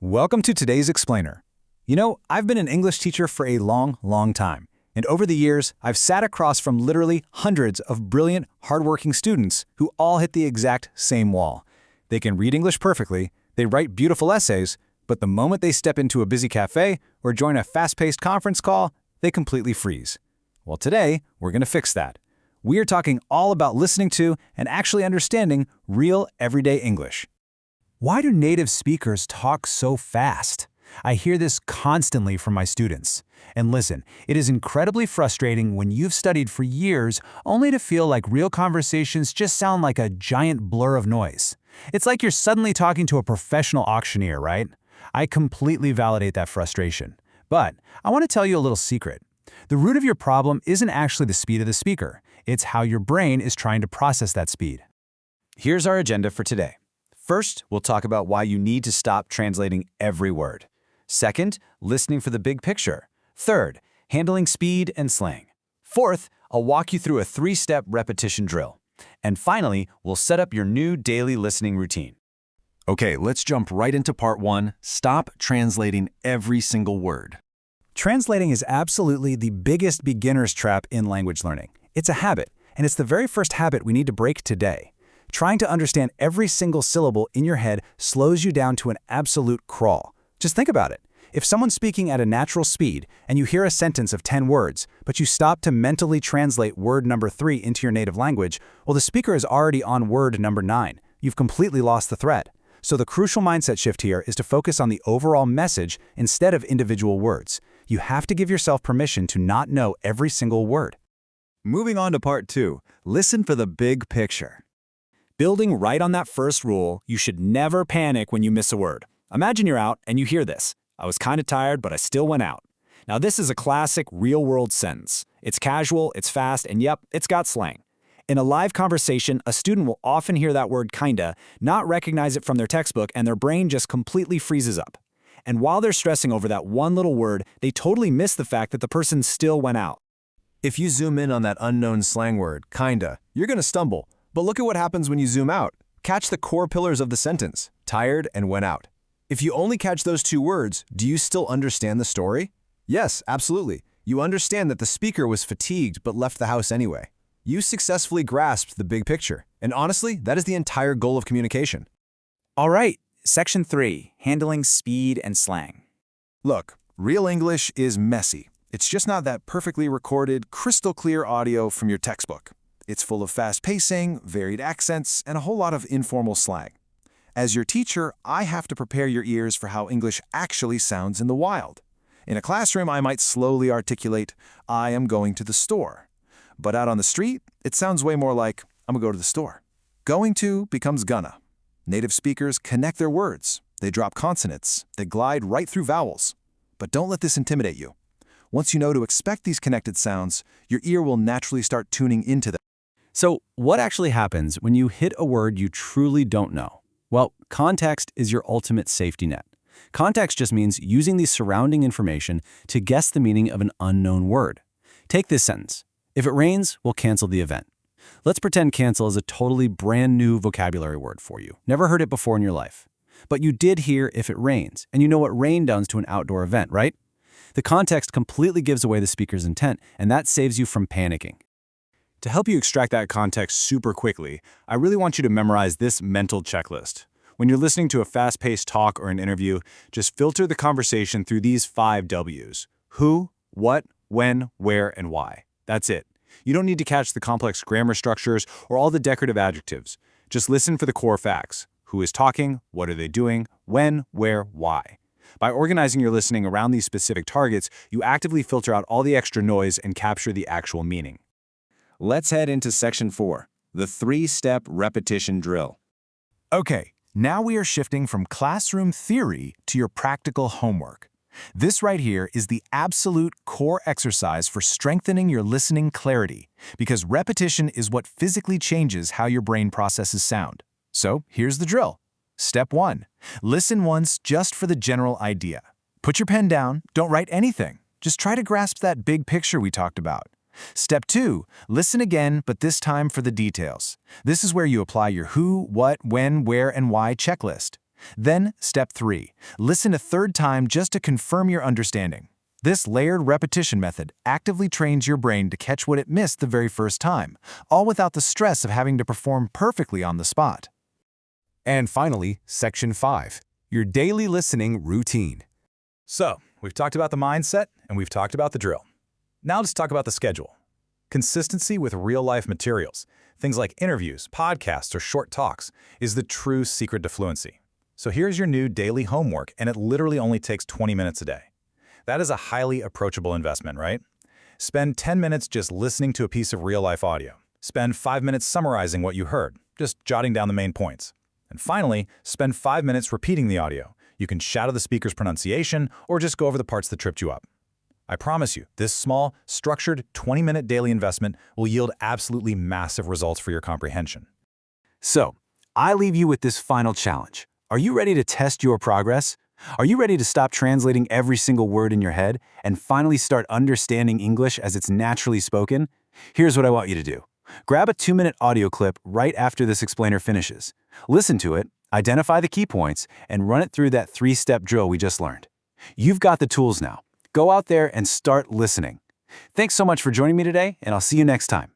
Welcome to today's explainer. You know, I've been an English teacher for a long time, and over the years, I've sat across from literally hundreds of brilliant, hardworking students who all hit the exact same wall. They can read English perfectly, they write beautiful essays, but the moment they step into a busy cafe or join a fast-paced conference call, they completely freeze. Well, today, we're going to fix that. We are talking all about listening to and actually understanding real, everyday English. Why do native speakers talk so fast? I hear this constantly from my students. And listen, it is incredibly frustrating when you've studied for years only to feel like real conversations just sound like a giant blur of noise. It's like you're suddenly talking to a professional auctioneer, right? I completely validate that frustration. But I want to tell you a little secret. The root of your problem isn't actually the speed of the speaker. It's how your brain is trying to process that speed. Here's our agenda for today. First, we'll talk about why you need to stop translating every word. Second, listening for the big picture. Third, handling speed and slang. Fourth, I'll walk you through a 3-step repetition drill. And finally, we'll set up your new daily listening routine. Okay, let's jump right into part 1. Stop translating every single word. Translating is absolutely the biggest beginner's trap in language learning. It's a habit, and it's the very first habit we need to break today. Trying to understand every single syllable in your head slows you down to an absolute crawl. Just think about it. If someone's speaking at a natural speed and you hear a sentence of 10 words, but you stop to mentally translate word number 3 into your native language, well, the speaker is already on word number 9. You've completely lost the thread. So the crucial mindset shift here is to focus on the overall message instead of individual words. You have to give yourself permission to not know every single word. Moving on to part 2. Listen for the big picture. Building right on that first rule, you should never panic when you miss a word. Imagine you're out and you hear this. I was kind of tired, but I still went out. Now this is a classic real-world sentence. It's casual, it's fast, and yep, it's got slang. In a live conversation, a student will often hear that word kinda, not recognize it from their textbook, and their brain just completely freezes up. And while they're stressing over that one little word, they totally miss the fact that the person still went out. If you zoom in on that unknown slang word, kinda, you're going to stumble. But look at what happens when you zoom out. Catch the core pillars of the sentence, tired and went out. If you only catch those 2 words, do you still understand the story? Yes, absolutely. You understand that the speaker was fatigued but left the house anyway. You successfully grasped the big picture. And honestly, that is the entire goal of communication. All right, section 3, handling speed and slang. Look, real English is messy. It's just not that perfectly recorded, crystal clear audio from your textbook. It's full of fast pacing, varied accents, and a whole lot of informal slang. As your teacher, I have to prepare your ears for how English actually sounds in the wild. In a classroom, I might slowly articulate, I am going to the store. But out on the street, it sounds way more like, I'm gonna go to the store. Going to becomes gonna. Native speakers connect their words. They drop consonants. They glide right through vowels. But don't let this intimidate you. Once you know to expect these connected sounds, your ear will naturally start tuning into them. So what actually happens when you hit a word you truly don't know? Well, context is your ultimate safety net. Context just means using the surrounding information to guess the meaning of an unknown word. Take this sentence. If it rains, we'll cancel the event. Let's pretend cancel is a totally brand new vocabulary word for you. Never heard it before in your life. But you did hear if it rains, and you know what rain does to an outdoor event, right? The context completely gives away the speaker's intent, and that saves you from panicking. To help you extract that context super quickly, I really want you to memorize this mental checklist. When you're listening to a fast-paced talk or an interview, just filter the conversation through these 5 W's. Who, what, when, where, and why. That's it. You don't need to catch the complex grammar structures or all the decorative adjectives. Just listen for the core facts. Who is talking? What are they doing? When, where, why? By organizing your listening around these specific targets, you actively filter out all the extra noise and capture the actual meaning. Let's head into section 4, the 3-step repetition drill. Okay, now we are shifting from classroom theory to your practical homework. This right here is the absolute core exercise for strengthening your listening clarity, because repetition is what physically changes how your brain processes sound. So here's the drill. Step 1. Listen once just for the general idea. Put your pen down, don't write anything. Just try to grasp that big picture we talked about. Step 2, listen again, but this time for the details. This is where you apply your who, what, when, where, and why checklist. Then, step 3. Listen a third time just to confirm your understanding. This layered repetition method actively trains your brain to catch what it missed the very first time, all without the stress of having to perform perfectly on the spot. And finally, Section 5, your daily listening routine. So, we've talked about the mindset and we've talked about the drill. Now let's talk about the schedule. Consistency with real-life materials, things like interviews, podcasts, or short talks, is the true secret to fluency. So here's your new daily homework, and it literally only takes 20 minutes a day. That is a highly approachable investment, right? Spend 10 minutes just listening to a piece of real-life audio. Spend 5 minutes summarizing what you heard, just jotting down the main points. And finally, spend 5 minutes repeating the audio. You can shadow the speaker's pronunciation or just go over the parts that tripped you up. I promise you, this small, structured 20-minute daily investment will yield absolutely massive results for your comprehension. So, I leave you with this final challenge. Are you ready to test your progress? Are you ready to stop translating every single word in your head and finally start understanding English as it's naturally spoken? Here's what I want you to do. Grab a 2-minute audio clip right after this explainer finishes. Listen to it, identify the key points, and run it through that 3-step drill we just learned. You've got the tools now. Go out there and start listening. Thanks so much for joining me today, and I'll see you next time.